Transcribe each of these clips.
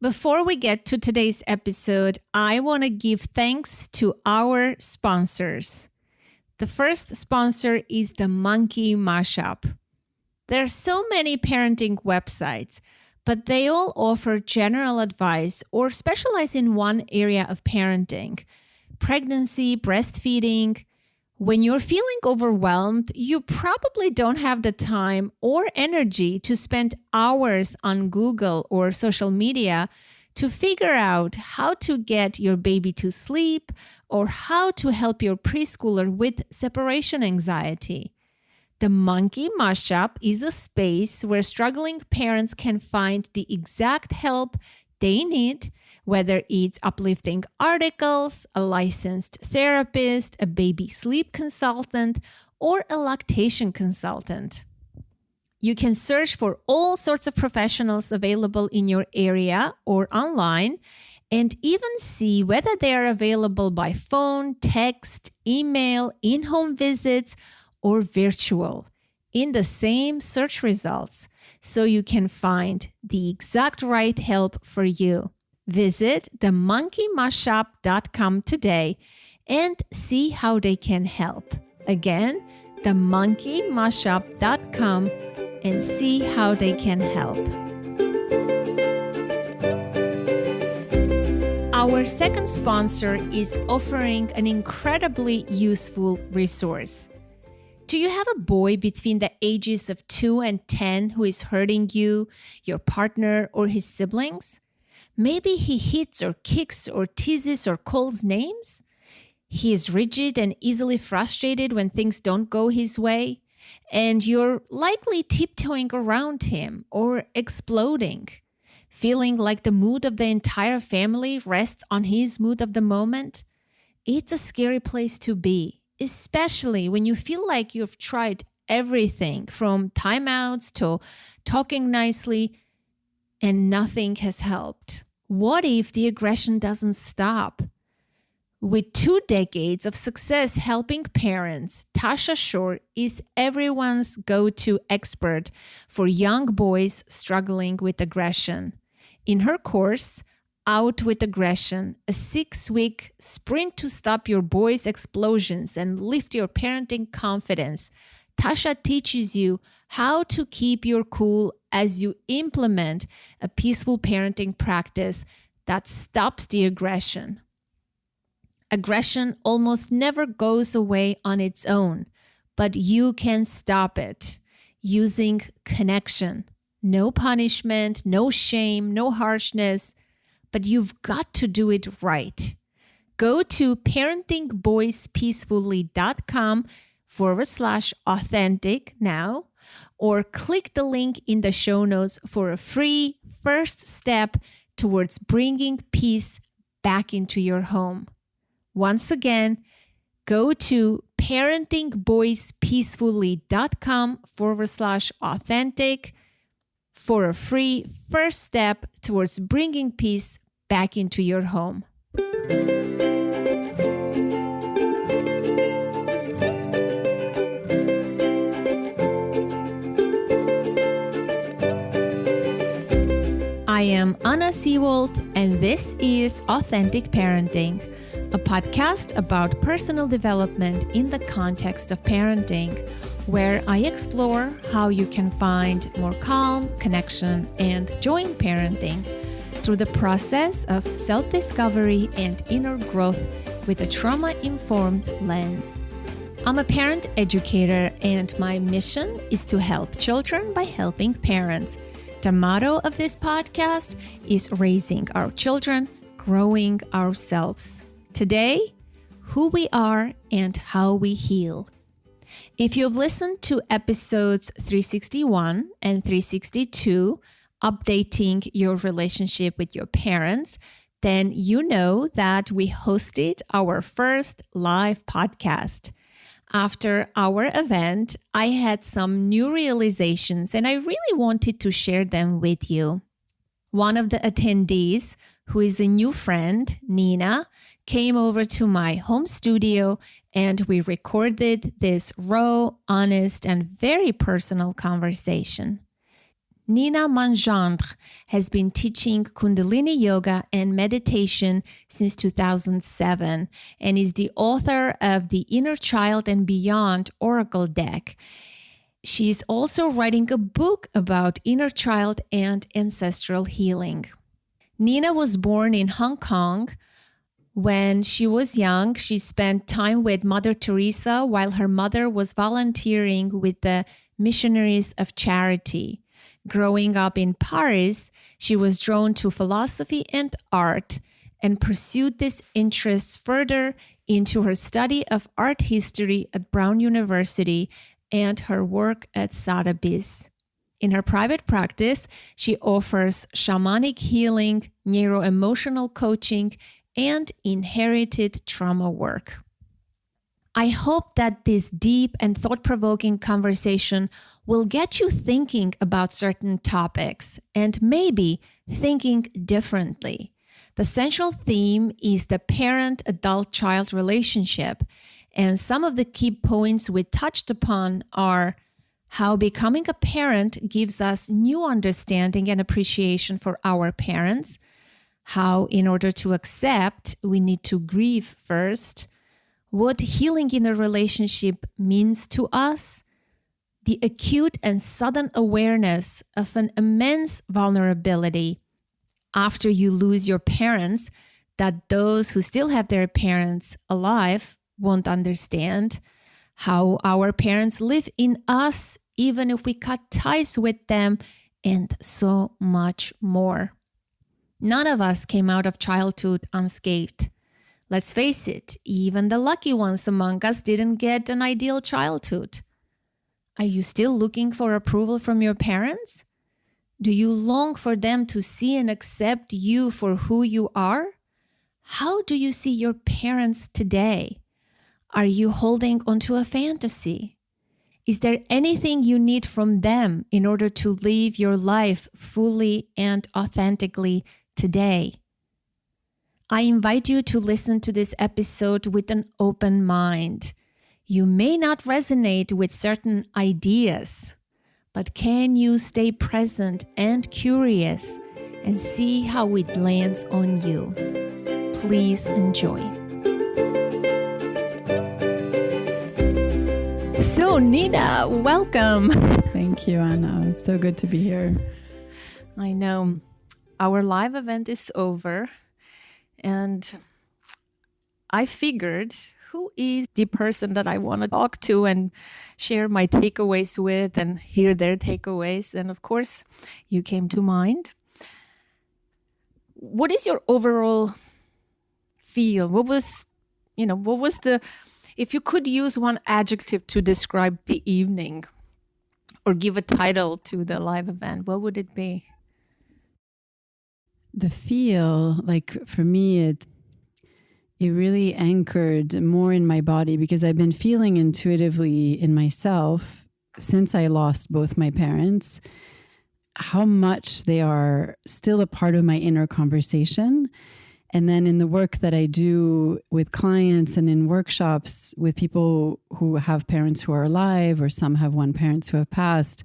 Before we get to today's episode, I want to give thanks to our sponsors. The first sponsor is the Monkey Mashup. There are so many parenting websites, but they all offer general advice or specialize in one area of parenting: pregnancy, breastfeeding. When you're feeling overwhelmed, you probably don't have the time or energy to spend hours on Google or social media to figure out how to get your baby to sleep or how to help your preschooler with separation anxiety. The Monkey Mashup is a space where struggling parents can find the exact help they need, whether it's uplifting articles, a licensed therapist, a baby sleep consultant, or a lactation consultant. You can search for all sorts of professionals available in your area or online, and even see whether they are available by phone, text, email, in-home visits, or virtual in the same search results, so you can find the exact right help for you. Visit themonkeymashup.com today and see how they can help. Again, themonkeymashup.com and see how they can help. Our second sponsor is offering an incredibly useful resource. Do you have a boy between the ages of 2 and 10 who is hurting you, your partner, or his siblings? Maybe he hits or kicks or teases or calls names? He is rigid and easily frustrated when things don't go his way, and you're likely tiptoeing around him or exploding, feeling like the mood of the entire family rests on his mood of the moment. It's a scary place to be, especially when you feel like you've tried everything from timeouts to talking nicely and nothing has helped. What if the aggression doesn't stop? With 2 decades of success helping parents, Tasha Shore is everyone's go-to expert for young boys struggling with aggression. In her course, Out with Aggression, a 6-week sprint to stop your boy's explosions and lift your parenting confidence, Tasha teaches you how to keep your cool as you implement a peaceful parenting practice that stops the aggression. Aggression almost never goes away on its own, but you can stop it using connection. No punishment, no shame, no harshness, but you've got to do it right. Go to parentingboyspeacefully.com/authentic now, or click the link in the show notes for a free first step towards bringing peace back into your home. Once again, go to parentingboyspeacefully.com/authentic for a free first step towards bringing peace back into your home. I am Anna Seewald, and this is Authentic Parenting, a podcast about personal development in the context of parenting, where I explore how you can find more calm, connection, and joy in parenting through the process of self-discovery and inner growth with a trauma-informed lens. I'm a parent educator, and my mission is to help children by helping parents. The motto of this podcast is raising our children, growing ourselves. Today, who we are and how we heal. If you've listened to episodes 361 and 362, updating your relationship with your parents, then you know that we hosted our first live podcast. After our event, I had some new realizations, and I really wanted to share them with you. One of the attendees, who is a new friend, Nina, came over to my home studio, and we recorded this raw, honest, and very personal conversation. Nina Mongendre has been teaching Kundalini yoga and meditation since 2007 and is the author of the Inner Child and Beyond Oracle deck. She's also writing a book about inner child and ancestral healing. Nina was born in Hong Kong. When she was young, she spent time with Mother Teresa while her mother was volunteering with the Missionaries of Charity. Growing up in Paris, she was drawn to philosophy and art and pursued these interests further into her study of art history at Brown University and her work at Sotheby's. In her private practice, she offers shamanic healing, neuroEmotional coaching, and inherited trauma work. I hope that this deep and thought-provoking conversation will get you thinking about certain topics and maybe thinking differently. The central theme is the parent-adult-child relationship, and some of the key points we touched upon are how becoming a parent gives us new understanding and appreciation for our parents, how in order to accept, we need to grieve first, what healing in a relationship means to us, the acute and sudden awareness of an immense vulnerability after you lose your parents that those who still have their parents alive won't understand, how our parents live in us even if we cut ties with them, and so much more. None of us came out of childhood unscathed. Let's face it, even the lucky ones among us didn't get an ideal childhood. Are you still looking for approval from your parents? Do you long for them to see and accept you for who you are? How do you see your parents today? Are you holding onto a fantasy? Is there anything you need from them in order to live your life fully and authentically today? I invite you to listen to this episode with an open mind. You may not resonate with certain ideas, but can you stay present and curious and see how it lands on you? Please enjoy. So, Nina, welcome. Thank you, Anna. It's so good to be here. I know. Our live event is over. And I figured, who is the person that I want to talk to and share my takeaways with and hear their takeaways? And of course, you came to mind. What is your overall feel? What was the, if you could use one adjective to describe the evening or give a title to the live event, what would it be? The feel, like for me, it really anchored more in my body because I've been feeling intuitively in myself since I lost both my parents, how much they are still a part of my inner conversation. And then in the work that I do with clients and in workshops with people who have parents who are alive or some have one parents who have passed,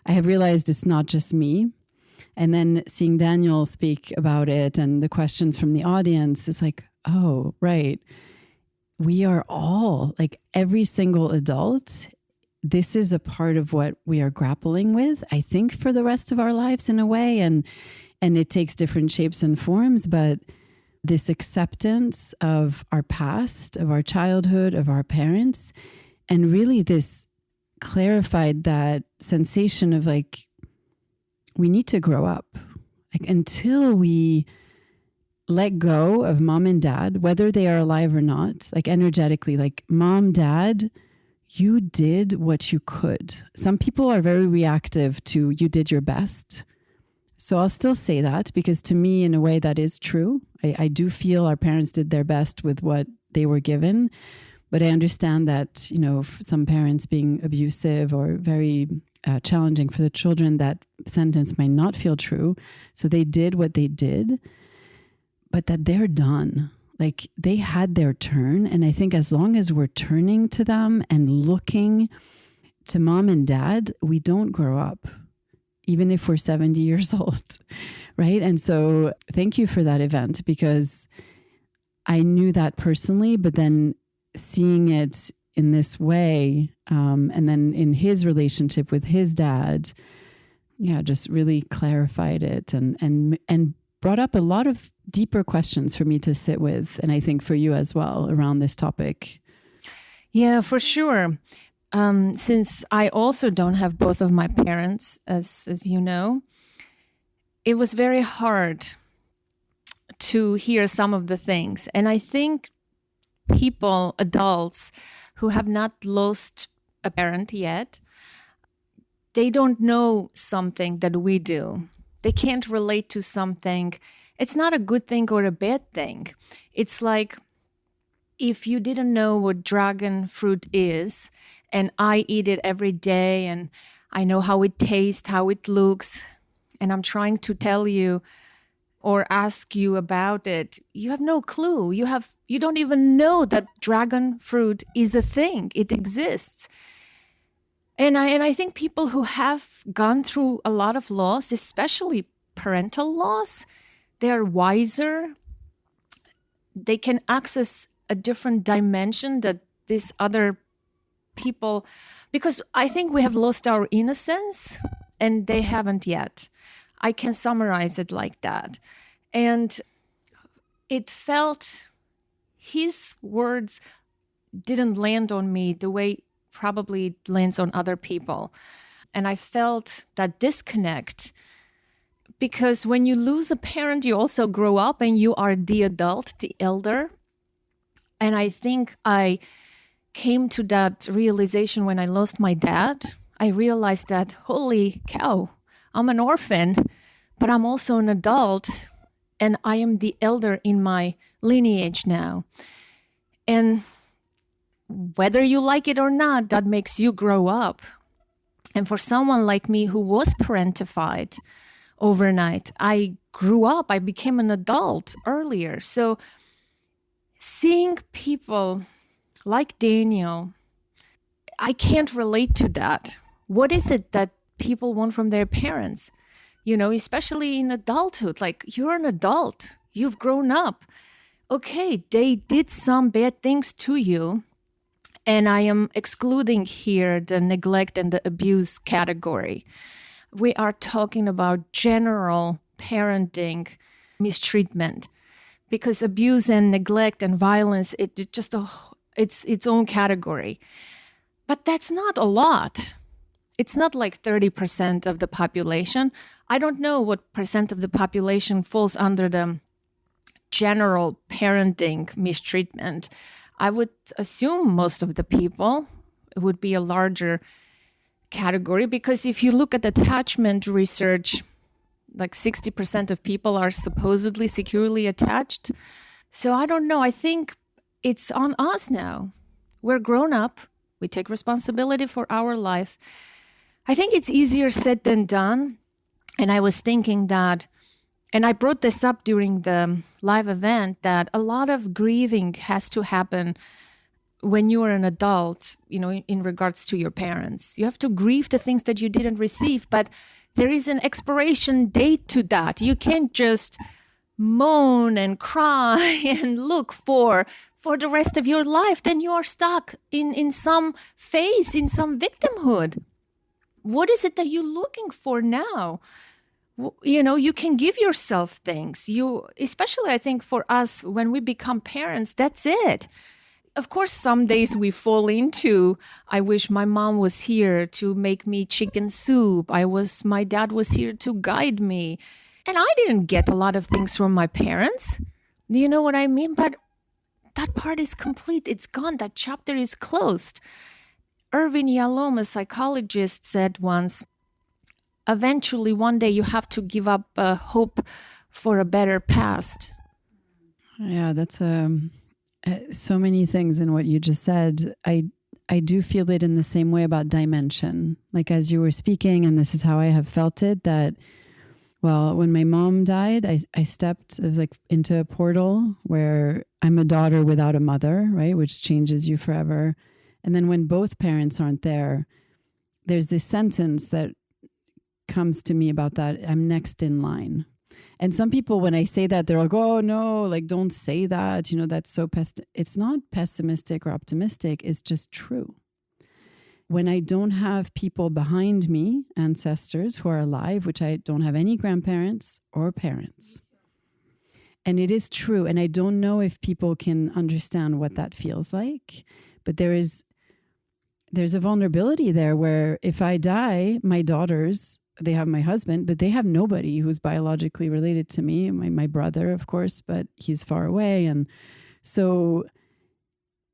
I have realized it's not just me. And then seeing Daniel speak about it and the questions from the audience, it's like, oh, right. We are all, like every single adult, this is a part of what we are grappling with, I think, for the rest of our lives in a way. And it takes different shapes and forms, but this acceptance of our past, of our childhood, of our parents, and really this clarified that sensation of like, we need to grow up. Like until we let go of mom and dad, whether they are alive or not, like energetically, like mom, dad, you did what you could. Some people are very reactive to you did your best. So I'll still say that because to me, in a way, that is true. I do feel our parents did their best with what they were given. But I understand that, you know, some parents being abusive or very challenging for the children, that sentence might not feel true. So they did what they did, but that they're done. Like they had their turn. And I think as long as we're turning to them and looking to mom and dad, we don't grow up. even if we're 70 years old, right? And so thank you for that event, because I knew that personally, but then seeing it in this way, and then in his relationship with his dad, just really clarified it and brought up a lot of deeper questions for me to sit with, and I think for you as well, around this topic. Yeah, for sure. Since I also don't have both of my parents, as you know, it was very hard to hear some of the things. And I think people, adults who have not lost a parent yet, they don't know something that we do. They can't relate to something. It's not a good thing or a bad thing. It's like if you didn't know what dragon fruit is, and I eat it every day, and I know how it tastes, how it looks, and I'm trying to tell you or ask you about it, you have no clue. You don't even know that dragon fruit is a thing. It exists. And I think people who have gone through a lot of loss, especially parental loss, they're wiser. They can access a different dimension that these other people, because I think we have lost our innocence and they haven't yet. I can summarize it like that. And it felt, his words didn't land on me the way probably it lands on other people. And I felt that disconnect, because when you lose a parent, you also grow up and you are the adult, the elder. And I think I came to that realization when I lost my dad. I realized that, holy cow, I'm an orphan, but I'm also an adult, and I am the elder in my lineage now. And whether you like it or not, that makes you grow up. And for someone like me who was parentified overnight, I grew up, I became an adult earlier. So seeing people like Daniel, I can't relate to that. What is it that people want from their parents? Especially in adulthood, like, you're an adult, you've grown up. Okay, they did some bad things to you. And I am excluding here the neglect and the abuse category. We are talking about general parenting mistreatment, because abuse and neglect and violence, it's its own category. But that's not a lot. It's not like 30% of the population. I don't know what percent of the population falls under the general parenting mistreatment. I would assume most of the people, it would be a larger category, because if you look at attachment research, like 60% of people are supposedly securely attached. So I don't know. I think it's on us now. We're grown up. We take responsibility for our life. I think it's easier said than done. And I was thinking that, and I brought this up during the live event, that a lot of grieving has to happen when you are an adult, in regards to your parents. You have to grieve the things that you didn't receive, but there is an expiration date to that. You can't just moan and cry and look for the rest of your life. Then you are stuck in some phase, in some victimhood. What is it that you're looking for now? You can give yourself things. Especially I think for us, when we become parents, that's it. Of course, some days we fall into, I wish my mom was here to make me chicken soup. My dad was here to guide me. And I didn't get a lot of things from my parents. Do you know what I mean? But that part is complete. It's gone. That chapter is closed. Irvin Yalom, a psychologist, said once, eventually one day you have to give up hope for a better past. Yeah, that's so many things in what you just said. I do feel it in the same way about dimension. Like, as you were speaking, and this is how I have felt it, that, well, when my mom died, I stepped, it was like into a portal where I'm a daughter without a mother, right? Which changes you forever. And then when both parents aren't there, there's this sentence that comes to me about that, I'm next in line. And some people, when I say that, they're like, oh no, like, don't say that. That's so it's not pessimistic or optimistic. It's just true. When I don't have people behind me, ancestors who are alive, which I don't have any grandparents or parents. And it is true. And I don't know if people can understand what that feels like, but there's a vulnerability there where if I die, my daughters, they have my husband, but they have nobody who's biologically related to me. My brother, of course, but he's far away. And so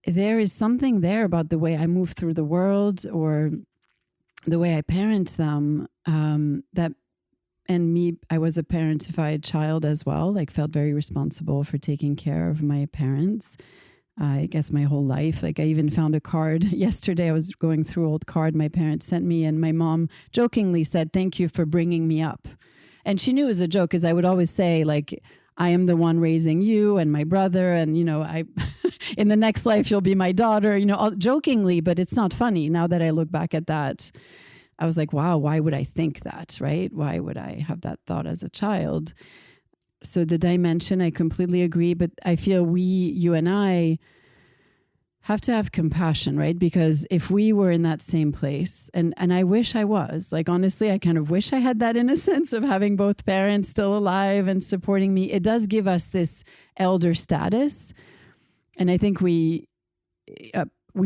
there is something there about the way I move through the world or the way I parent them, that, and me, I was a parentified child as well, like felt very responsible for taking care of my parents. I guess my whole life. Like I even found a card yesterday. I was going through old card my parents sent me, and my mom jokingly said, "Thank you for bringing me up." And she knew it was a joke, because I would always say, like, I am the one raising you and my brother, and I in the next life you'll be my daughter, jokingly, but it's not funny. Now that I look back at that, I was like, wow, why would I think that, right? Why would I have that thought as a child? So the dimension, I completely agree, but I feel you and I have to have compassion, right? Because if we were in that same place, and I wish I was, like, honestly, I kind of wish I had that innocence of having both parents still alive and supporting me. It does give us this elder status. And I think we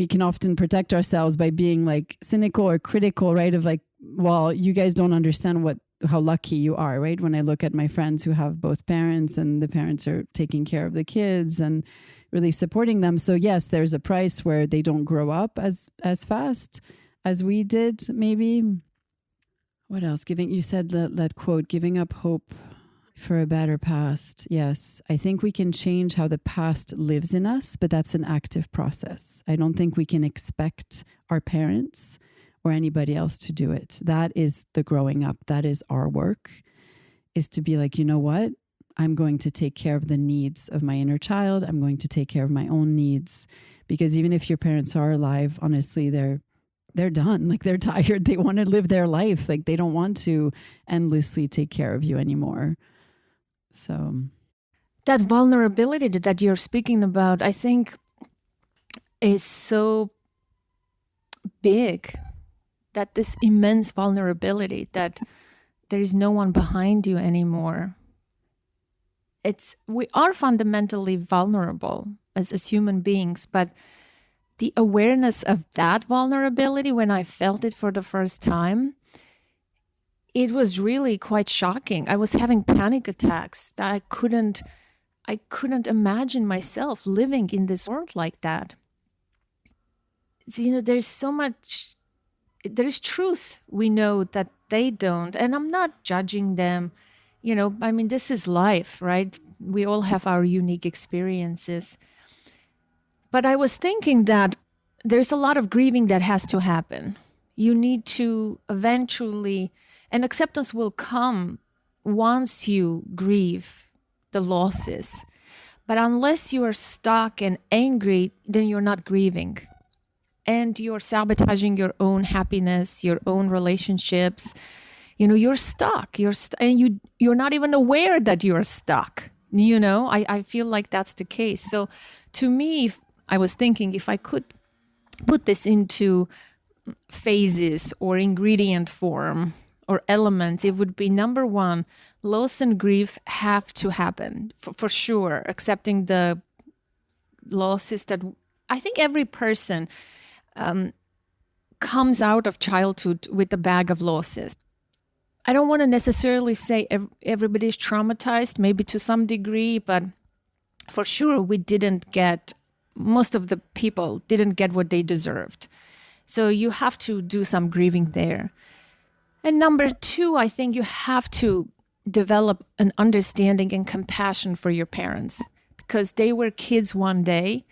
can often protect ourselves by being like cynical or critical, right? Of like, well, you guys don't understand how lucky you are, right? When I look at my friends who have both parents and the parents are taking care of the kids and really supporting them. So yes, there's a price where they don't grow up as fast as we did, maybe. What else? You said that quote, giving up hope for a better past. Yes, I think we can change how the past lives in us, but that's an active process. I don't think we can expect our parents or anybody else to do it. That is the growing up. That is our work, is to be like, you know what? I'm going to take care of the needs of my inner child. I'm going to take care of my own needs. Because even if your parents are alive, honestly, they're done. Like, they're tired. They want to live their life. Like, they don't want to endlessly take care of you anymore. So that vulnerability that you're speaking about, I think, is so big. That this immense vulnerability, that there is no one behind you anymore. We are fundamentally vulnerable as human beings, but the awareness of that vulnerability, when I felt it for the first time, it was really quite shocking. I was having panic attacks that I couldn't imagine myself living in this world like that. So, there's so much. There is truth we know that they don't. And I'm not judging them. This is life, right? We all have our unique experiences. But I was thinking that there's a lot of grieving that has to happen. You need to eventually, and acceptance will come once you grieve the losses. But unless you are stuck and angry, then you're not grieving. And you're sabotaging your own happiness, your own relationships. You're stuck. And you're not even aware that you're stuck. I feel like that's the case. So to me, I was thinking, if I could put this into phases or ingredient form or elements, it would be, number one, loss and grief have to happen for sure. Accepting the losses that I think every person comes out of childhood with a bag of losses. I don't want to necessarily say everybody's traumatized, maybe to some degree, but for sure most of the people didn't get what they deserved. So you have to do some grieving there. And number two, I think you have to develop an understanding and compassion for your parents, because they were kids one day.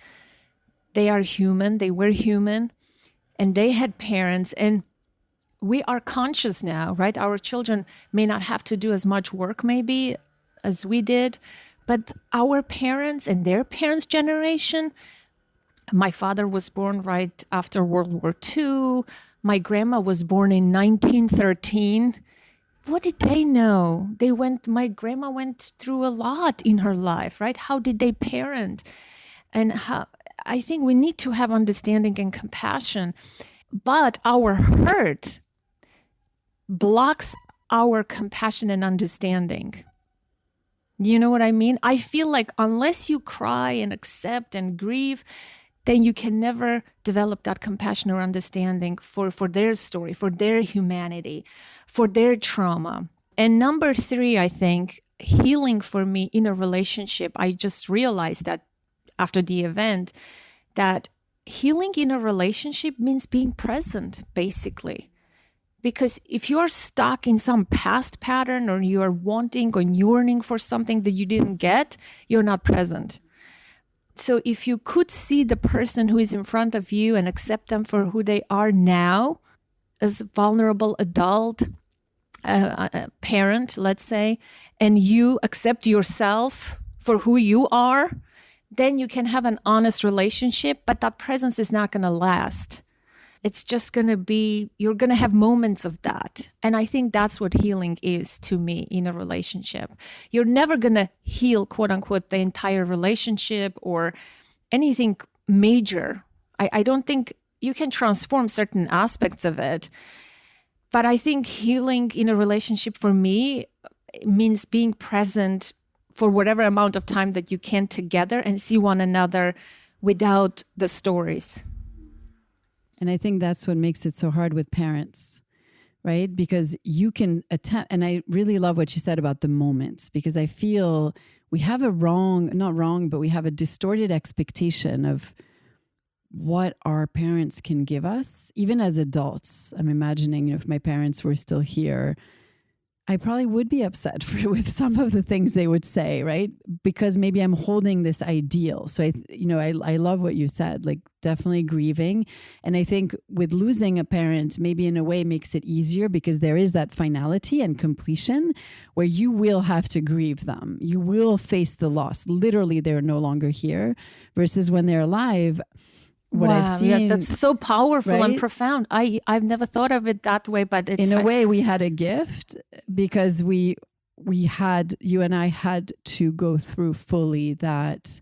They are human. They were human. And they had parents. And we are conscious now, right? Our children may not have to do as much work maybe as we did. But our parents and their parents' generation, my father was born right after World War II. My grandma was born in 1913. what did they know? My grandma went through a lot in her life, right? How did they parent? And how, I think we need to have understanding and compassion, but our hurt blocks our compassion and understanding. You know what I mean? I feel like unless you cry and accept and grieve, then you can never develop that compassion or understanding for their story, for their humanity, for their trauma. And number 3, I think, healing for me in a relationship, I just realized that after the event, that healing in a relationship means being present, basically. Because if you're stuck in some past pattern, or you're wanting or yearning for something that you didn't get, you're not present. So if you could see the person who is in front of you and accept them for who they are now, as a vulnerable adult, a parent, let's say, and you accept yourself for who you are, then you can have an honest relationship, but that presence is not going to last. It's just going to be, you're going to have moments of that. And I think that's what healing is to me in a relationship. You're never going to heal, quote unquote, the entire relationship or anything major. I don't think you can transform certain aspects of it. But I think healing in a relationship for me means being present for whatever amount of time that you can together and see one another without the stories. And I think that's what makes it so hard with parents, right? Because you can attempt, and I really love what you said about the moments, because I feel we have we have a distorted expectation of what our parents can give us, even as adults. I'm imagining, if my parents were still here, I probably would be upset with some of the things they would say, right? Because maybe I'm holding this ideal. So I love what you said, like definitely grieving. And I think with losing a parent, maybe in a way makes it easier because there is that finality and completion where you will have to grieve them. You will face the loss. Literally, they're no longer here, versus when they're alive. What I've seen, yeah, that's so powerful, right? And profound. I've never thought of it that way, but it's in a way we had a gift because you and I had to go through fully that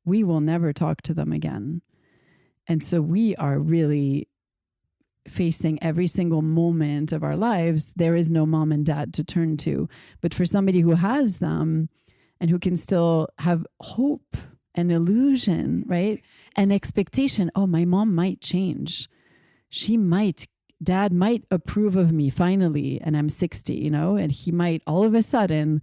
we will never talk to them again. And so we are really facing every single moment of our lives. There is no mom and dad to turn to. But for somebody who has them and who can still have hope and illusion, right? An expectation, oh, my mom might change. Dad might approve of me finally, and I'm 60, and he might all of a sudden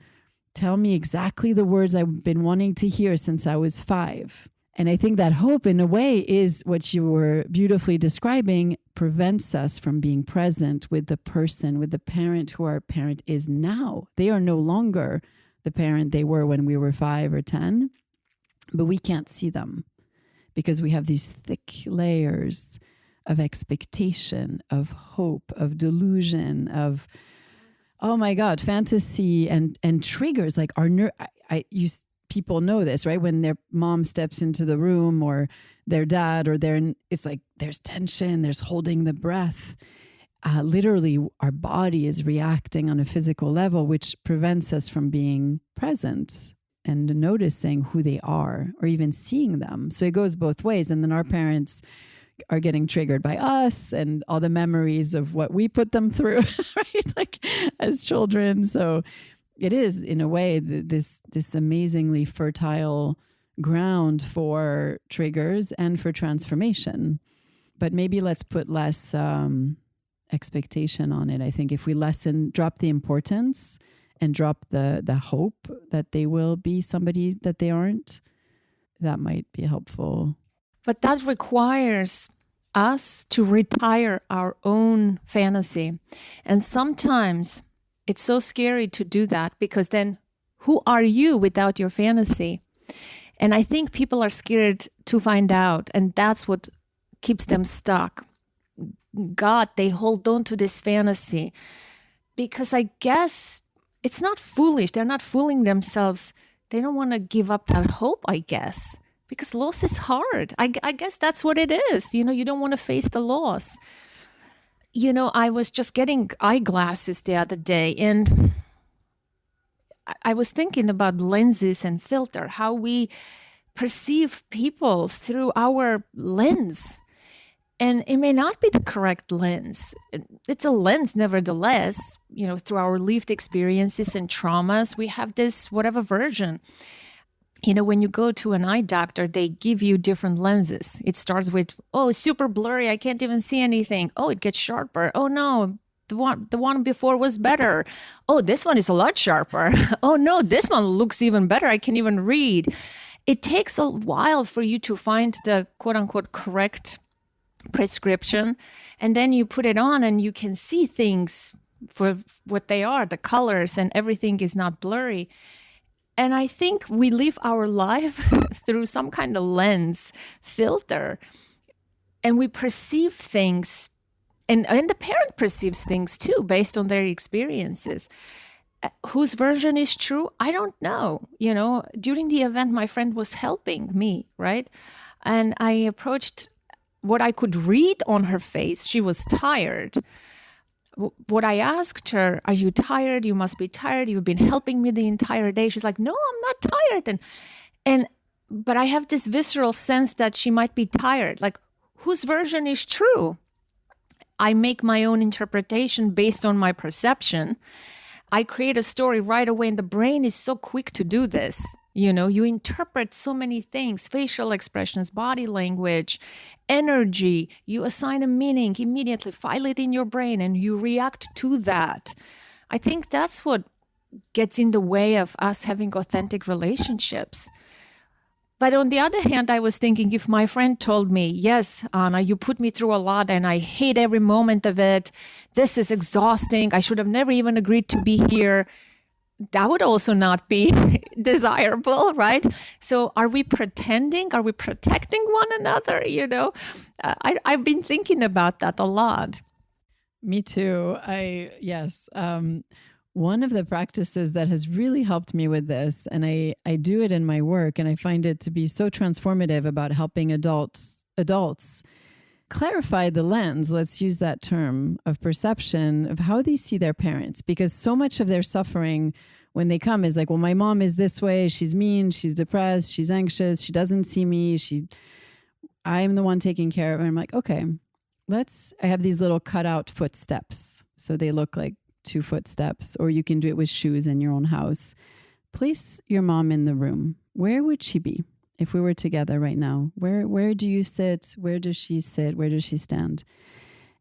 tell me exactly the words I've been wanting to hear since I was 5. And I think that hope, in a way, is what you were beautifully describing, prevents us from being present with the person, with the parent who our parent is now. They are no longer the parent they were when we were 5 or 10, but we can't see them because we have these thick layers of expectation, of hope, of delusion, of, oh my God, fantasy and triggers. Like people know this, right? When their mom steps into the room or their dad it's like there's tension, there's holding the breath. Literally, our body is reacting on a physical level, which prevents us from being present and noticing who they are or even seeing them. So it goes both ways. And then our parents are getting triggered by us and all the memories of what we put them through, right? Like as children. So it is, in a way, this amazingly fertile ground for triggers and for transformation. But maybe let's put less expectation on it. I think if we drop the importance and drop the hope that they will be somebody that they aren't, that might be helpful. But that requires us to retire our own fantasy. And sometimes it's so scary to do that because then who are you without your fantasy? And I think people are scared to find out, and that's what keeps them stuck. God, they hold on to this fantasy because I guess it's not foolish. They're not fooling themselves. They don't want to give up that hope, I guess, because loss is hard. I guess that's what it is. You don't want to face the loss. I was just getting eyeglasses the other day, and I was thinking about lenses and filter, how we perceive people through our lens. And it may not be the correct lens. It's a lens, nevertheless. Through our lived experiences and traumas, we have this whatever version. When you go to an eye doctor, they give you different lenses. It starts with, oh, super blurry, I can't even see anything. Oh, it gets sharper. Oh no, the one before was better. Oh, this one is a lot sharper. Oh no, this one looks even better. I can't even read. It takes a while for you to find the quote unquote correct prescription. And then you put it on and you can see things for what they are, the colors, and everything is not blurry. And I think we live our life through some kind of lens filter, and we perceive things, and the parent perceives things too based on their experiences. Whose version is true? I don't know. During the event, my friend was helping me, right? And I approached what I could read on her face. She was tired. What I asked her, are you tired? You must be tired. You've been helping me the entire day. She's like, no, I'm not tired. But I have this visceral sense that she might be tired. Like, whose version is true? I make my own interpretation based on my perception. I create a story right away, and the brain is so quick to do this. You interpret so many things, facial expressions, body language, energy. You assign a meaning immediately, file it in your brain, and you react to that. I think that's what gets in the way of us having authentic relationships. But on the other hand, I was thinking, if my friend told me, yes, Anna, you put me through a lot and I hate every moment of it. This is exhausting. I should have never even agreed to be here. That would also not be desirable, right? So are we pretending? Are we protecting one another? I've been thinking about that a lot. Me too. Yes. One of the practices that has really helped me with this, and I do it in my work, and I find it to be so transformative about helping adults clarify the lens, let's use that term, of perception of how they see their parents. Because so much of their suffering when they come is like, well, my mom is this way, she's mean, she's depressed, she's anxious, she doesn't see me, I'm the one taking care of her. And I'm like, okay, I have these little cutout footsteps. So they look like 2 footsteps, or you can do it with shoes in your own house. Place your mom in the room. Where would she be if we were together right now? Where do you sit? Where does she sit? Where does she stand?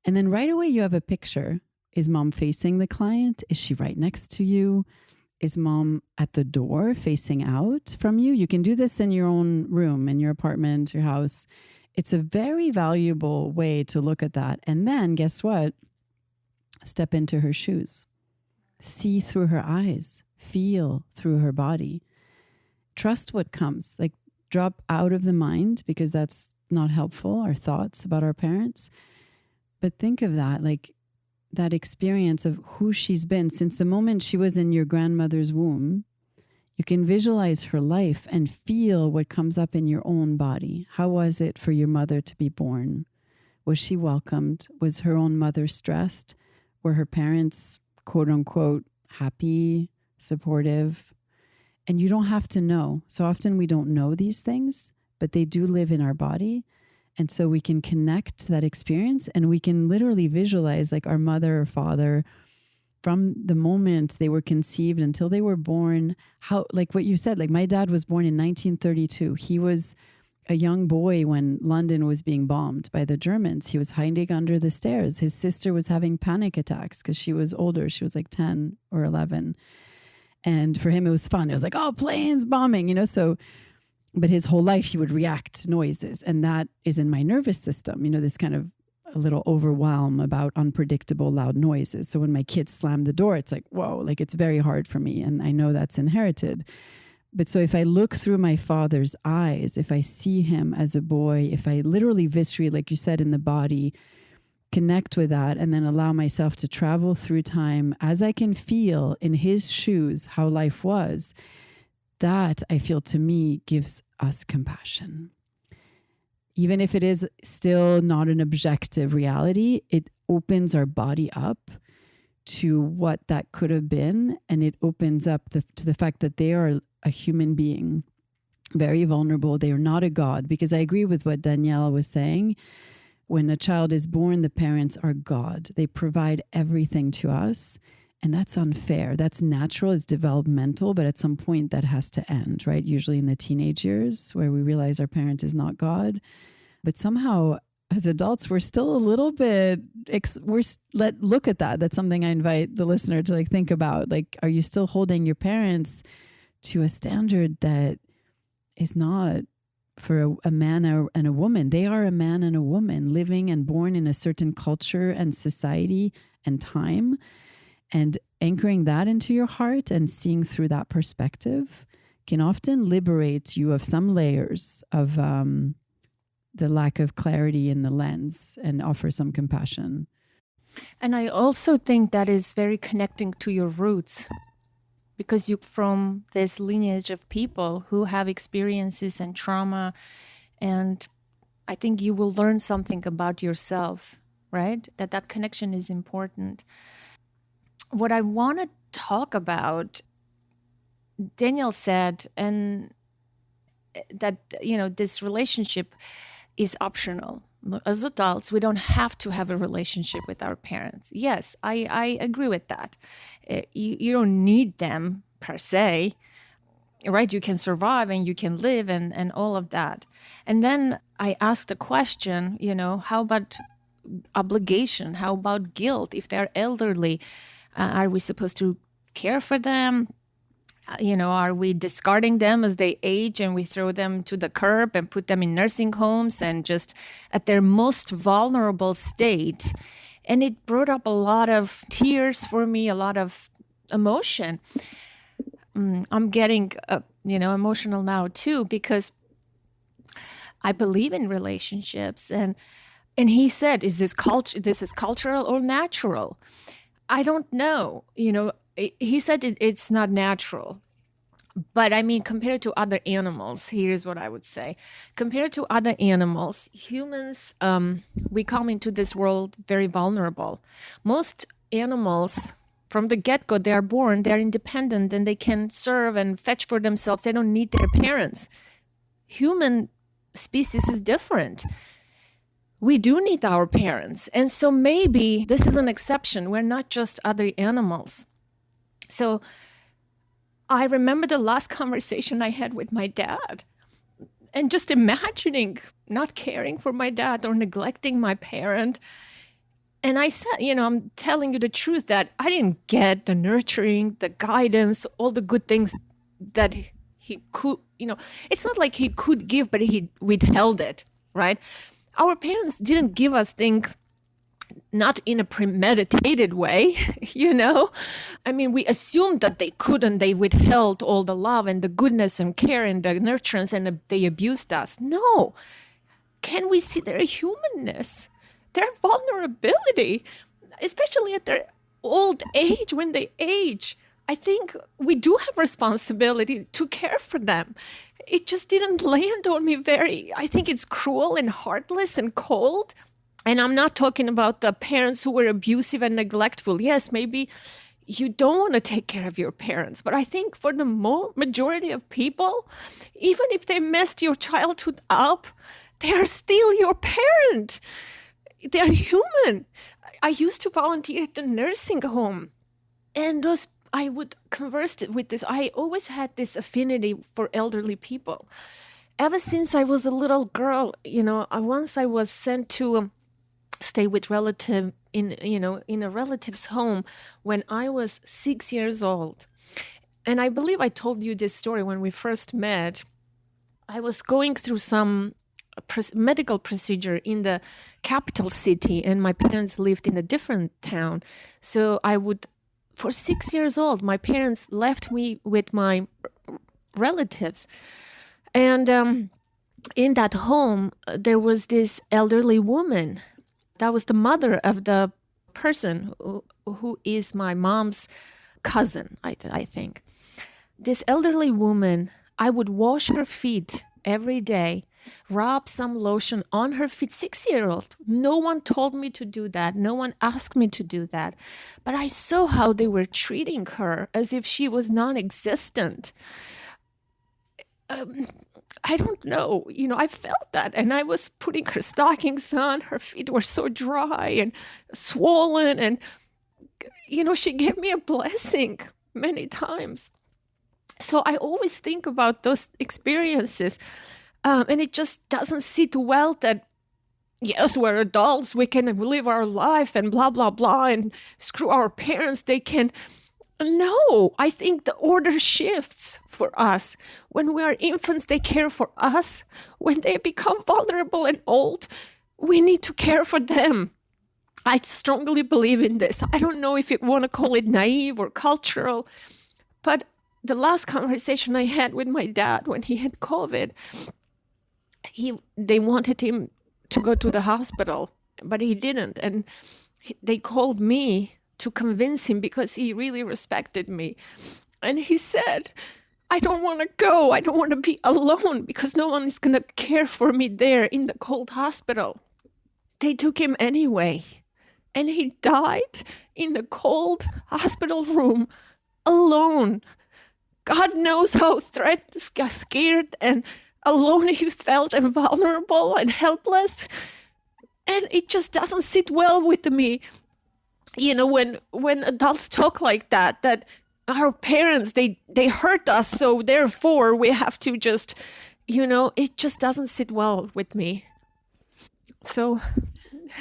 And then right away you have a picture. Is mom facing the client? Is she right next to you? Is mom at the door facing out from you? You can do this in your own room, in your apartment, your house. It's a very valuable way to look at that. And then guess what? Step into her shoes. See through her eyes. Feel through her body. Trust what comes. Like, drop out of the mind, because that's not helpful, our thoughts about our parents. But think of that, like that experience of who she's been since the moment she was in your grandmother's womb. You can visualize her life and feel what comes up in your own body. How was it for your mother to be born? Was she welcomed? Was her own mother stressed? Were her parents, quote unquote, happy, supportive? And you don't have to know. So often we don't know these things, but they do live in our body. And so we can connect to that experience, and we can literally visualize like our mother or father from the moment they were conceived until they were born. How, like what you said, like my dad was born in 1932. He was a young boy when London was being bombed by the Germans. He was hiding under the stairs. His sister was having panic attacks because she was older. She was like 10 or 11. And for him, it was fun. It was like, oh, planes bombing, so, but his whole life he would react to noises. And that is in my nervous system, this kind of a little overwhelm about unpredictable loud noises. So when my kids slam the door, it's like, whoa, like it's very hard for me. And I know that's inherited. But so if I look through my father's eyes, if I see him as a boy, if I literally viscerally, like you said, in the body, connect with that, and then allow myself to travel through time as I can feel in his shoes how life was, that I feel to me gives us compassion. Even if it is still not an objective reality, it opens our body up to what that could have been. And it opens up to the fact that they are a human being, very vulnerable. They are not a god, because I agree with what Daniela was saying. When a child is born, the parents are God. They provide everything to us. And that's unfair. That's natural. It's developmental. But at some point that has to end, right? Usually in the teenage years where we realize our parent is not God. But somehow as adults, we're still a little bit, look at that. That's something I invite the listener to think about. Are you still holding your parents to a standard that is not for a man and a woman? They are a man and a woman living and born in a certain culture and society and time, and anchoring that into your heart and seeing through that perspective can often liberate you of some layers of the lack of clarity in the lens and offer some compassion. And I also think that is very connecting to your roots, because you're from this lineage of people who have experiences and trauma. And I think you will learn something about yourself, right? That connection is important. What I want to talk about, Daniel said, and that, this relationship is optional. As adults, we don't have to have a relationship with our parents. Yes, I agree with that. You don't need them per se, right? You can survive and you can live and all of that. And then I asked a question, how about obligation? How about guilt? If they're elderly, are we supposed to care for them? Are we discarding them as they age and we throw them to the curb and put them in nursing homes and just at their most vulnerable state? And it brought up a lot of tears for me, a lot of emotion. I'm getting, emotional now too, because I believe in relationships. And he said, this is cultural or natural? I don't know. He said it's not natural. But I mean, compared to other animals, here's what I would say. Compared to other animals, humans, we come into this world very vulnerable. Most animals, from the get-go, they are born, they're independent, and they can serve and fetch for themselves. They don't need their parents. Human species is different. We do need our parents. And so maybe this is an exception. We're not just other animals. So I remember the last conversation I had with my dad, and just imagining not caring for my dad or neglecting my parent. And I said, I'm telling you the truth that I didn't get the nurturing, the guidance, all the good things that he could, it's not like he could give, but he withheld it, right? Our parents didn't give us things not in a premeditated way, I mean, we assumed that they could, and they withheld all the love and the goodness and care and the nurturance, and they abused us. No. Can we see their humanness, their vulnerability, especially at their old age, when they age? I think we do have responsibility to care for them. It just didn't land on me I think it's cruel and heartless and cold. And I'm not talking about the parents who were abusive and neglectful. Yes, maybe you don't want to take care of your parents. But I think for the majority of people, even if they messed your childhood up, they are still your parent. They are human. I used to volunteer at the nursing home. And I would converse with this. I always had this affinity for elderly people. Ever since I was a little girl, once I was sent to stay with relative in a relative's home when I was 6 years old. And I believe I told you this story when we first met. I was going through some medical procedure in the capital city, and my parents lived in a different town. So for 6 years old, my parents left me with my relatives. And in that home, there was this elderly woman. That was the mother of the person who is my mom's cousin, I think. This elderly woman, I would wash her feet every day. rub some lotion on her feet. 6-year-old. No one told me to do that. No one asked me to do that. But I saw how they were treating her as if she was non-existent. I don't know, I felt that, and I was putting her stockings on. Her feet were so dry and swollen, and, she gave me a blessing many times. So I always think about those experiences, and it just doesn't sit well that, yes, we're adults, we can live our life and blah, blah, blah, and screw our parents, they can. No, I think the order shifts for us. When we are infants, they care for us. When they become vulnerable and old, we need to care for them. I strongly believe in this. I don't know if you want to call it naive or cultural, but the last conversation I had with my dad when he had COVID, they wanted him to go to the hospital, but he didn't. And they called me to convince him because he really respected me. And he said, I don't want to go. I don't want to be alone because no one is going to care for me there in the cold hospital. They took him anyway. And he died in the cold hospital room alone. God knows how scared and alone he felt and vulnerable and helpless. And it just doesn't sit well with me. When adults talk like that our parents, they hurt us, so therefore we have to just, it just doesn't sit well with me. So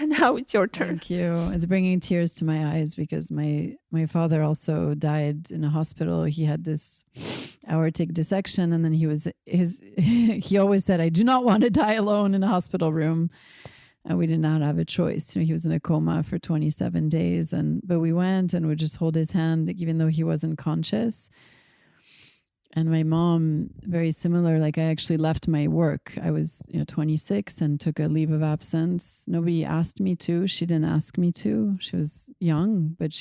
now it's your turn. Thank you. It's bringing tears to my eyes because my father also died in a hospital. He had this aortic dissection, and then he always said, I do not want to die alone in a hospital room. And we did not have a choice. He was in a coma for 27 days. But we went and would just hold his hand, even though he wasn't conscious. And my mom, very similar. I actually left my work. I was 26 and took a leave of absence. Nobody asked me to. She didn't ask me to. She was young, but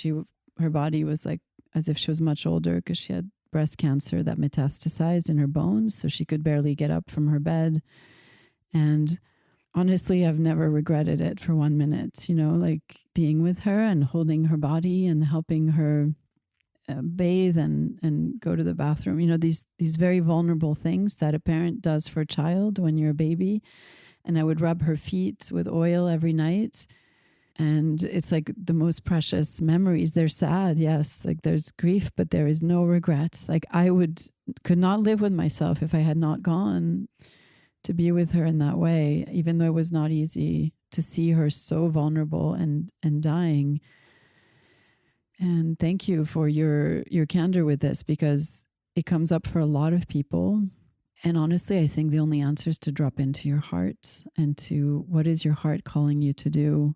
her body was as if she was much older because she had breast cancer that metastasized in her bones. So she could barely get up from her bed. And honestly, I've never regretted it for 1 minute, being with her and holding her body and helping her bathe and go to the bathroom. These very vulnerable things that a parent does for a child when you're a baby. And I would rub her feet with oil every night. And it's the most precious memories. They're sad, yes. There's grief, but there is no regrets. I could not live with myself if I had not gone to be with her in that way, even though it was not easy to see her so vulnerable and dying. And thank you for your candor with this, because it comes up for a lot of people. And honestly, I think the only answer is to drop into your heart and to what is your heart calling you to do.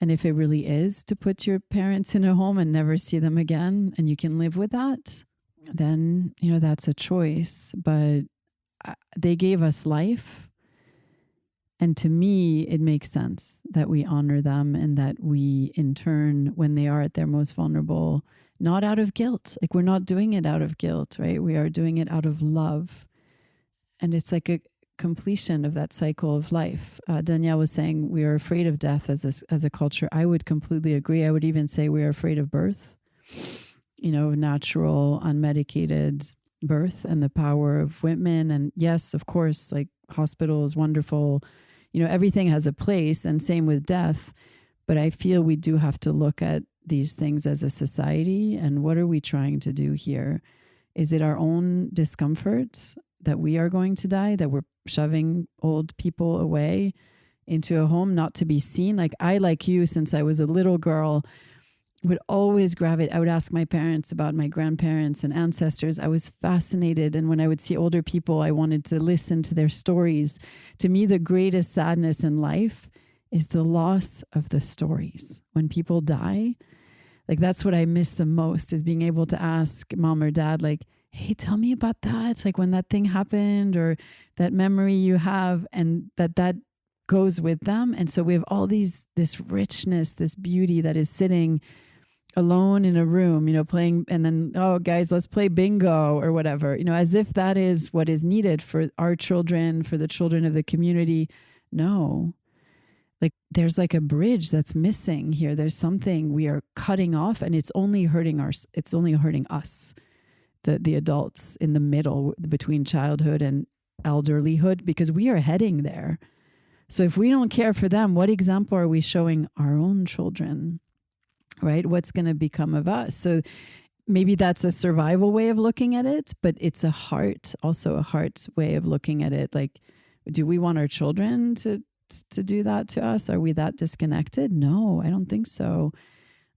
And if it really is to put your parents in a home and never see them again, and you can live with that, then, that's a choice. But they gave us life. And to me, it makes sense that we honor them and that we, in turn, when they are at their most vulnerable, not out of guilt. We're not doing it out of guilt, right? We are doing it out of love. And it's a completion of that cycle of life. Danielle was saying we are afraid of death as a culture. I would completely agree. I would even say we are afraid of birth, natural, unmedicated birth and the power of women. And yes, of course, hospital is wonderful. Everything has a place, and same with death. But I feel we do have to look at these things as a society. And what are we trying to do here? Is it our own discomfort that we are going to die, that we're shoving old people away into a home not to be seen? I, like you, since I was a little girl, would always gravitate. I would ask my parents about my grandparents and ancestors. I was fascinated. And when I would see older people, I wanted to listen to their stories. To me, the greatest sadness in life is the loss of the stories. When people die, that's what I miss the most, is being able to ask mom or dad, hey, tell me about that. When that thing happened, or that memory you have, and that goes with them. And so we have all this richness, this beauty that is sitting alone in a room, playing, and then, oh, guys, let's play bingo or whatever, as if that is what is needed for our children, for the children of the community. No, like there's like a bridge that's missing here. There's something we are cutting off, and it's only hurting us, the adults in the middle between childhood and elderlyhood, because we are heading there. So if we don't care for them, what example are we showing our own children, right? What's going to become of us? So maybe that's a survival way of looking at it, but it's also a heart way of looking at it. Like, do we want our children to do that to us? Are we that disconnected? No, I don't think so.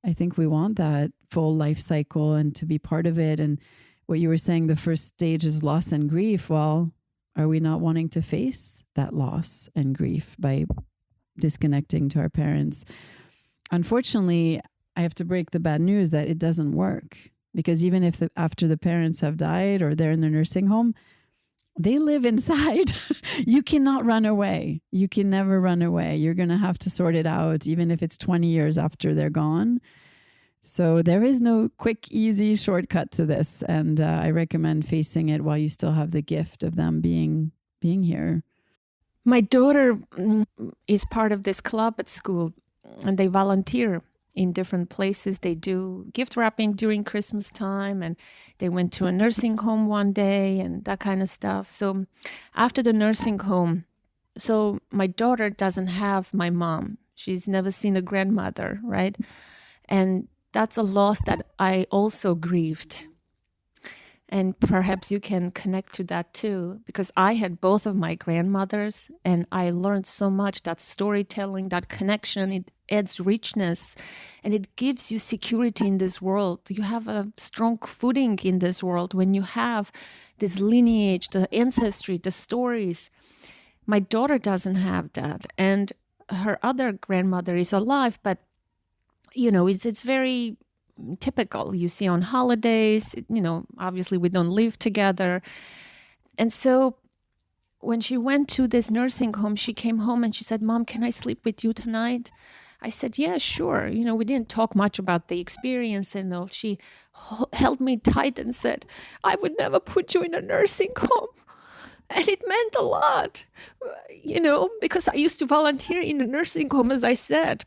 I think we want that full life cycle and to be part of it. And what you were saying, the first stage is loss and grief. Well, are we not wanting to face that loss and grief by disconnecting to our parents? Unfortunately, I have to break the bad news that it doesn't work, because even if after the parents have died or they're in the nursing home, they live inside. You cannot run away. You can never run away. You're going to have to sort it out, even if it's 20 years after they're gone. So there is no quick, easy shortcut to this. And I recommend facing it while you still have the gift of them being here. My daughter is part of this club at school, and they volunteer in different places. They do gift wrapping during Christmas time, and they went to a nursing home one day and that kind of stuff. So after the nursing home, so my daughter doesn't have my mom. She's never seen a grandmother, right? And that's a loss that I also grieved. And perhaps you can connect to that too, because I had both of my grandmothers, and I learned so much. That storytelling, that connection, it adds richness, and it gives you security in this world. You have a strong footing in this world when you have this lineage, the ancestry, the stories. My daughter doesn't have that, and her other grandmother is alive, but it's very typical. You see on holidays, obviously we don't live together. And so when she went to this nursing home, she came home and she said, "Mom, can I sleep with you tonight?" I said, "Yeah, sure." We didn't talk much about the experience and all. She held me tight and said, "I would never put you in a nursing home." And it meant a lot, because I used to volunteer in a nursing home, as I said.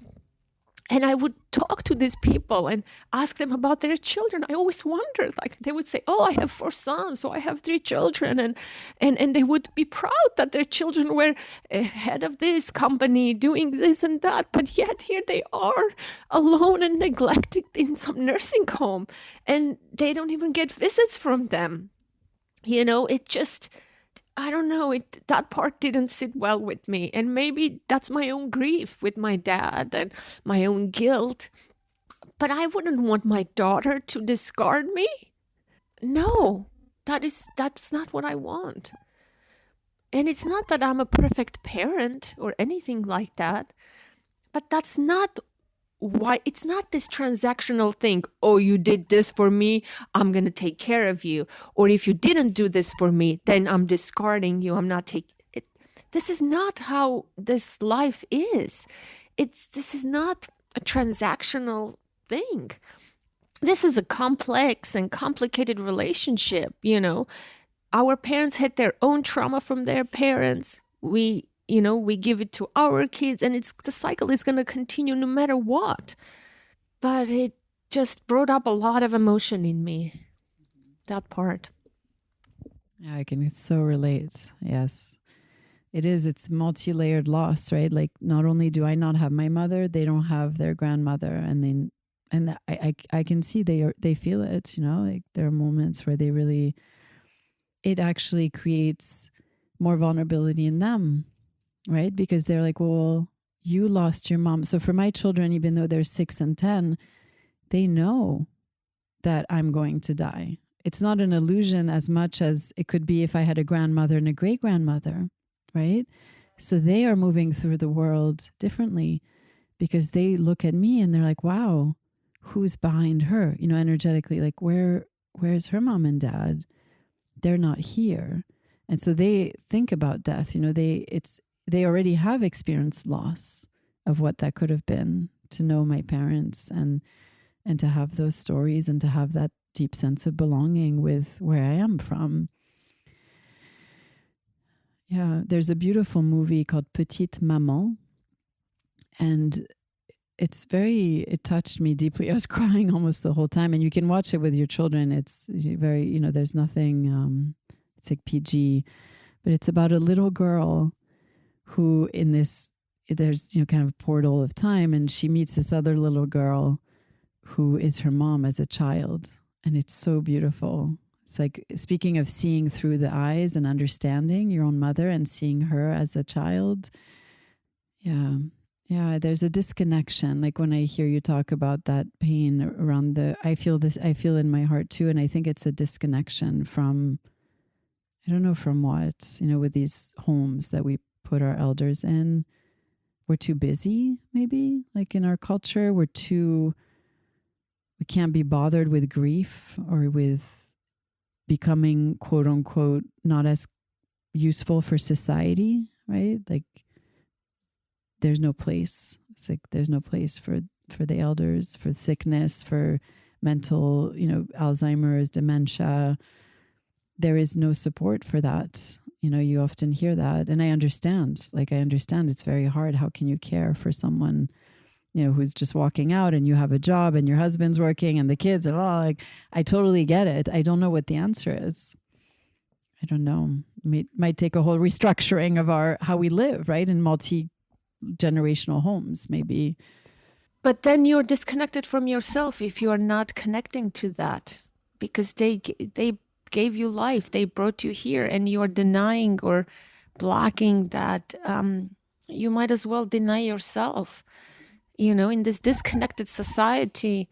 And I would talk to these people and ask them about their children. I always wondered, like they would say, "Oh, I have 4 sons, so I have 3 children." And they would be proud that their children were head of this company doing this and that. But yet here they are alone and neglected in some nursing home. And they don't even get visits from them. It just... I don't know, that part didn't sit well with me. And maybe that's my own grief with my dad and my own guilt. But I wouldn't want my daughter to discard me. No, that's not what I want. And it's not that I'm a perfect parent or anything like that. But that's not why. It's not this transactional thing. "Oh, you did this for me, I'm going to take care of you. Or if you didn't do this for me, then I'm discarding you. I'm not taking it." This is not how this life is. This is not a transactional thing. This is a complex and complicated relationship. Our parents had their own trauma from their parents. We give it to our kids, and the cycle is going to continue no matter what. But it just brought up a lot of emotion in me, that part. Yeah, I can so relate. Yes, it is. It's multi-layered loss, right? Like, not only do I not have my mother, they don't have their grandmother, and I can see they feel it. Like there are moments where it actually creates more vulnerability in them. Right? Because they're like, "Well, you lost your mom." So for my children, even though they're 6 and 10, they know that I'm going to die. It's not an illusion as much as it could be if I had a grandmother and a great grandmother, right? So they are moving through the world differently because they look at me and they're like, "Wow, who's behind her?" Energetically, like, where's her mom and dad? They're not here. And so they think about death. They already have experienced loss of what that could have been to know my parents. And and to have those stories and to have that deep sense of belonging with where I am from. Yeah, there's a beautiful movie called Petite Maman, and it touched me deeply. I was crying almost the whole time, and you can watch it with your children. It's very, there's nothing, it's like PG, but it's about a little girl who there's, kind of a portal of time, and she meets this other little girl who is her mom as a child. And it's so beautiful. It's like, speaking of seeing through the eyes and understanding your own mother and seeing her as a child. Yeah. Yeah. There's a disconnection. Like when I hear you talk about that pain around I feel in my heart too. And I think it's a disconnection from, I don't know from what, with these homes that we put our elders in. We're too busy, maybe, like in our culture, we can't be bothered with grief or with becoming, quote unquote, not as useful for society, right? Like there's no place. It's like there's no place for the elders, for sickness, for mental, Alzheimer's, dementia. There is no support for that. You often hear that. And I understand it's very hard. How can you care for someone, who's just walking out and you have a job and your husband's working and the kids and all? Like, I totally get it. I don't know what the answer is. I don't know. Might take a whole restructuring of how we live, right? In multi-generational homes, maybe. But then you're disconnected from yourself if you are not connecting to that, because they gave you life, they brought you here, and you are denying or blocking that. You might as well deny yourself. In this disconnected society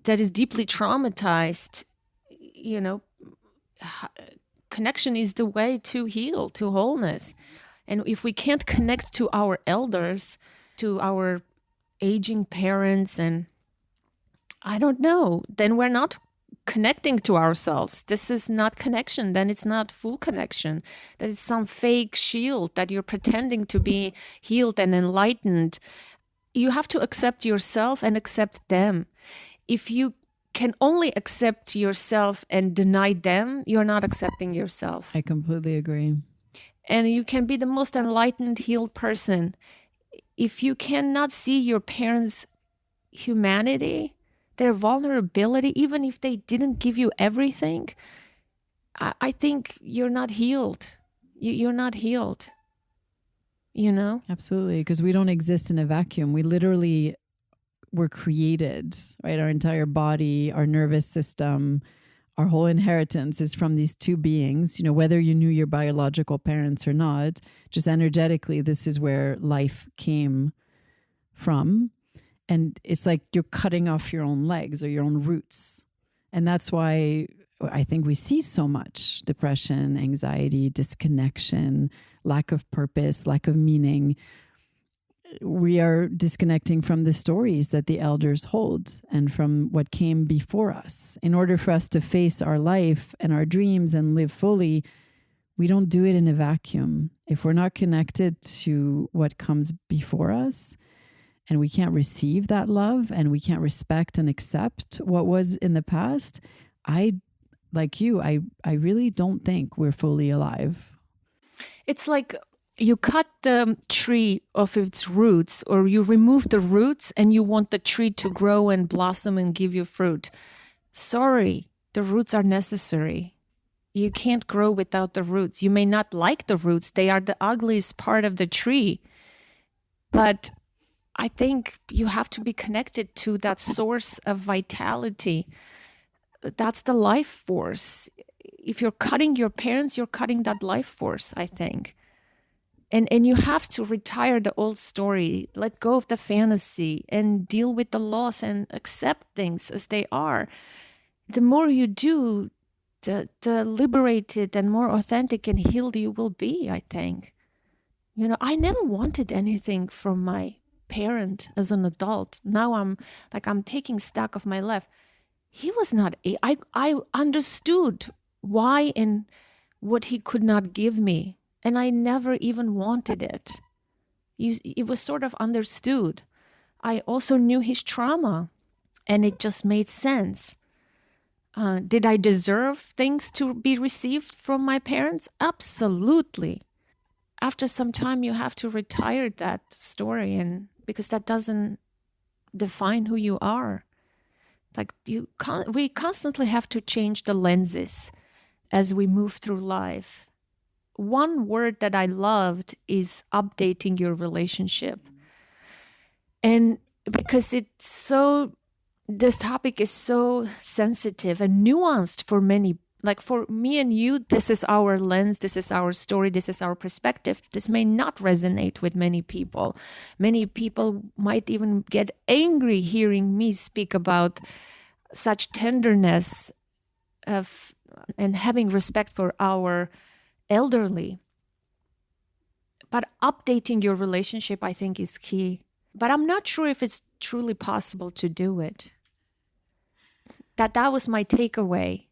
that is deeply traumatized, connection is the way to heal, to wholeness. And if we can't connect to our elders, to our aging parents, and I don't know, then we're not connecting to ourselves. This is not connection. Then it's not full connection. That is some fake shield that you're pretending to be healed and enlightened. You have to accept yourself and accept them. If you can only accept yourself and deny them, you're not accepting yourself. I completely agree. And you can be the most enlightened, healed person. If you cannot see your parents' humanity, their vulnerability, even if they didn't give you everything, I think you're not healed. You're not healed. Absolutely, because we don't exist in a vacuum. We literally were created, right? Our entire body, our nervous system, our whole inheritance is from these two beings. Whether you knew your biological parents or not, just energetically, this is where life came from. And it's like you're cutting off your own legs or your own roots. And that's why I think we see so much depression, anxiety, disconnection, lack of purpose, lack of meaning. We are disconnecting from the stories that the elders hold and from what came before us. In order for us to face our life and our dreams and live fully, we don't do it in a vacuum. If we're not connected to what comes before us, and we can't receive that love, and we can't respect and accept what was in the past, I really don't think we're fully alive. It's like you cut the tree off its roots, or you remove the roots and you want the tree to grow and blossom and give you fruit. Sorry, the roots are necessary. You can't grow without the roots. You may not like the roots. They are the ugliest part of the tree. But I think you have to be connected to that source of vitality. That's the life force. If you're cutting your parents, you're cutting that life force, I think. And you have to retire the old story, let go of the fantasy, and deal with the loss and accept things as they are. The more you do, the liberated and more authentic and healed you will be, I think. I never wanted anything from my parent as an adult. Now I'm taking stock of my life. He was not, I understood why and what he could not give me. And I never even wanted it. It was sort of understood. I also knew his trauma. And it just made sense. Did I deserve things to be received from my parents? Absolutely. After some time, you have to retire that story, and because that doesn't define who you are. Like we constantly have to change the lenses as we move through life. One word that I loved is updating your relationship. And because this topic is so sensitive and nuanced for many, like for me and you, this is our lens, this is our story, this is our perspective. This may not resonate with many people. Many people might even get angry hearing me speak about such tenderness and having respect for our elderly. But updating your relationship, I think, is key. But I'm not sure if it's truly possible to do it. That was my takeaway.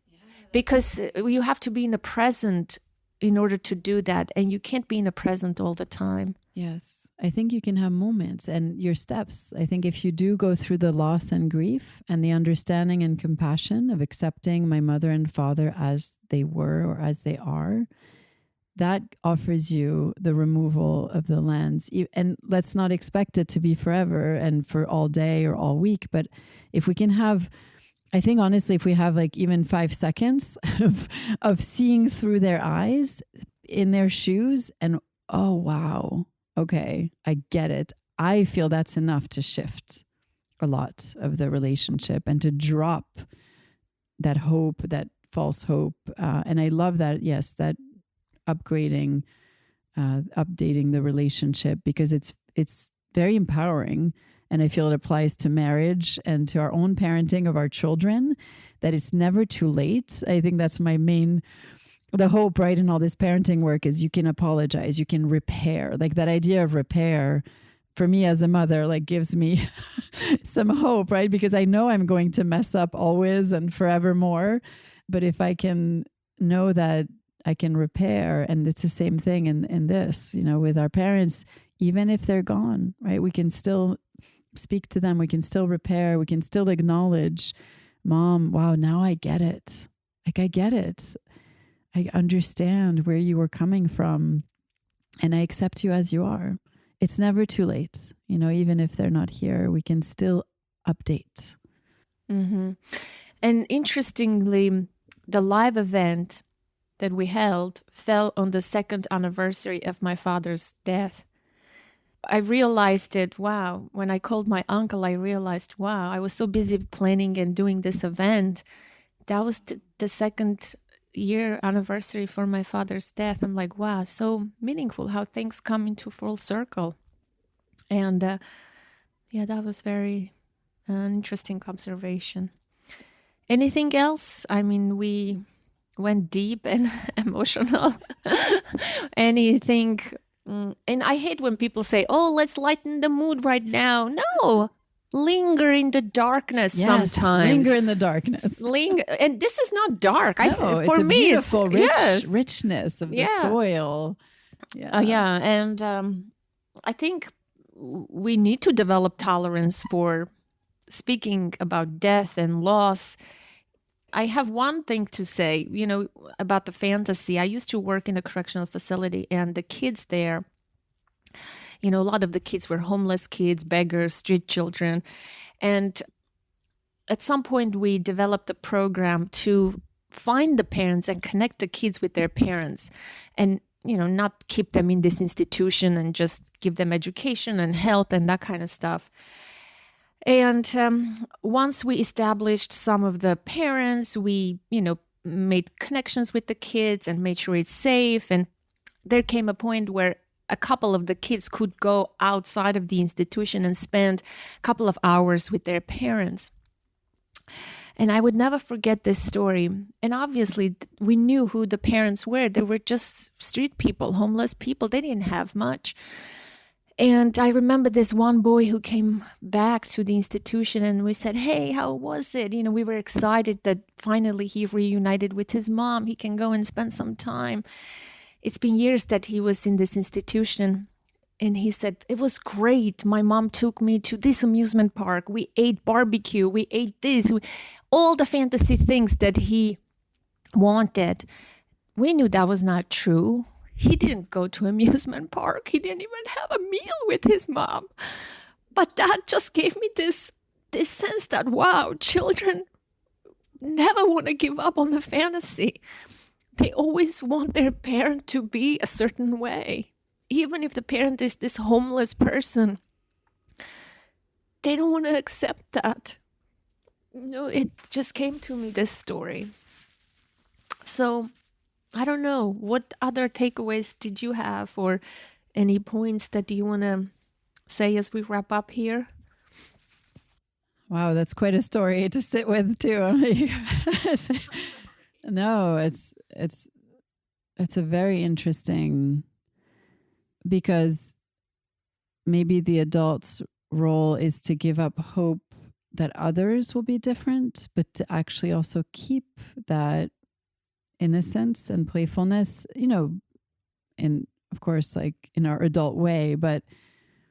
Because you have to be in the present in order to do that. And you can't be in the present all the time. Yes. I think you can have moments and your steps. I think if you do go through the loss and grief and the understanding and compassion of accepting my mother and father as they were or as they are, that offers you the removal of the lens. And let's not expect it to be forever and for all day or all week. But if we can have, I think honestly, if we have like even 5 seconds of seeing through their eyes in their shoes and, oh, wow, okay, I get it. I feel that's enough to shift a lot of the relationship and to drop that hope, that false hope. And I love that, yes, that updating the relationship, because it's very empowering. And I feel it applies to marriage and to our own parenting of our children, that it's never too late. I think that's the hope, right, in all this parenting work is you can apologize, you can repair. Like that idea of repair, for me as a mother, like gives me some hope, right? Because I know I'm going to mess up always and forevermore. But if I can know that I can repair, and it's the same thing in this, with our parents, even if they're gone, right? We can still speak to them. We can still repair. We can still acknowledge, Mom, wow, now I get it. Like I get it. I understand where you were coming from, and I accept you as you are. It's never too late. Even if they're not here, we can still update. Mm-hmm. And interestingly, the live event that we held fell on the 2nd anniversary of my father's death. I realized it, wow, when I called my uncle, I realized, wow, I was so busy planning and doing this event. That was the 2nd year anniversary for my father's death. I'm like, wow, so meaningful how things come into full circle. And that was very interesting observation. Anything else? I mean, we went deep and emotional. Anything? And I hate when people say, oh, let's lighten the mood right now. No, linger in the darkness sometimes. Linger in the darkness. And this is not dark. No, for me, beautiful, richness of the soil. Yeah. And I think we need to develop tolerance for speaking about death and loss. I have one thing to say, about the fantasy. I used to work in a correctional facility, and the kids there, a lot of the kids were homeless kids, beggars, street children. And at some point, we developed a program to find the parents and connect the kids with their parents, and not keep them in this institution and just give them education and health and that kind of stuff. And once we established some of the parents, we, made connections with the kids and made sure it's safe. And there came a point where a couple of the kids could go outside of the institution and spend a couple of hours with their parents. And I would never forget this story. And obviously, we knew who the parents were. They were just street people, homeless people. They didn't have much. And I remember this one boy who came back to the institution, and we said, hey, how was it? We were excited that finally he reunited with his mom. He can go and spend some time. It's been years that he was in this institution. And he said, it was great. My mom took me to this amusement park. We ate barbecue. We ate this. All the fantasy things that he wanted. We knew that was not true. He didn't go to amusement park. He didn't even have a meal with his mom. But that just gave me this sense that, wow, children never want to give up on the fantasy. They always want their parent to be a certain way. Even if the parent is this homeless person, they don't want to accept that. It just came to me, this story. So, I don't know, what other takeaways did you have, or any points that you want to say as we wrap up here? Wow, that's quite a story to sit with too. No, it's a very interesting, because maybe the adult's role is to give up hope that others will be different, but to actually also keep that innocence and playfulness, in, of course, like in our adult way, but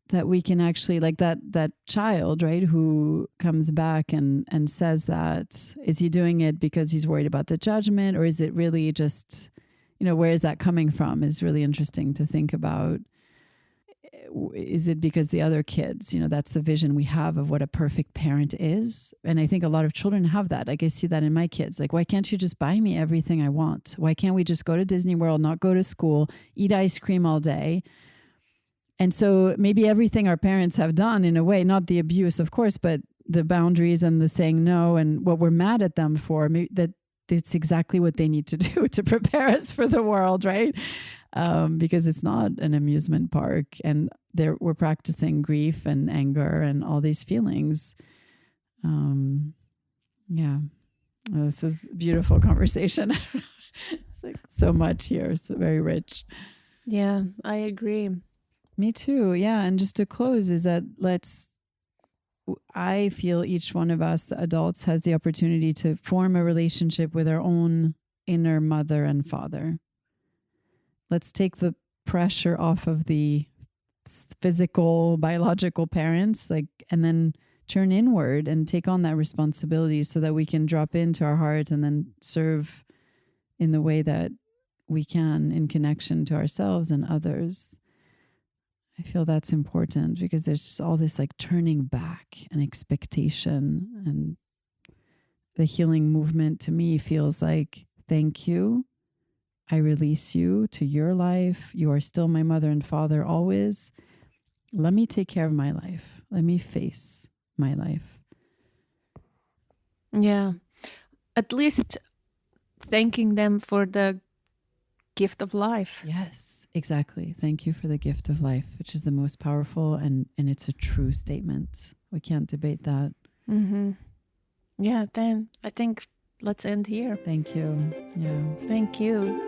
that we can actually, like that child, right, who comes back and says that, is he doing it because he's worried about the judgment, or is it really just, where is that coming from, is really interesting to think about. Is it because the other kids, that's the vision we have of what a perfect parent is? And I think a lot of children have that. Like I see that in my kids. Like, why can't you just buy me everything I want? Why can't we just go to Disney World, not go to school, eat ice cream all day? And so maybe everything our parents have done, in a way, not the abuse, of course, but the boundaries and the saying no and what we're mad at them for, maybe that it's exactly what they need to do to prepare us for the world, right? Because it's not an amusement park, and we're practicing grief and anger and all these feelings. Yeah, this is a beautiful conversation. It's like so much here, so very rich. Yeah, I agree. Me too. Yeah. And just to close is that I feel each one of us adults has the opportunity to form a relationship with our own inner mother and father. Let's take the pressure off of the physical, biological parents, and then turn inward and take on that responsibility so that we can drop into our heart and then serve in the way that we can, in connection to ourselves and others. I feel that's important, because there's just all this turning back and expectation, and the healing movement to me feels like, thank you. I release you to your life. You are still my mother and father always. Let me take care of my life. Let me face my life. Yeah. At least thanking them for the gift of life. Yes, exactly. Thank you for the gift of life, which is the most powerful, and it's a true statement. We can't debate that. Mm-hmm. Yeah, then I think let's end here. Thank you. Yeah. Thank you.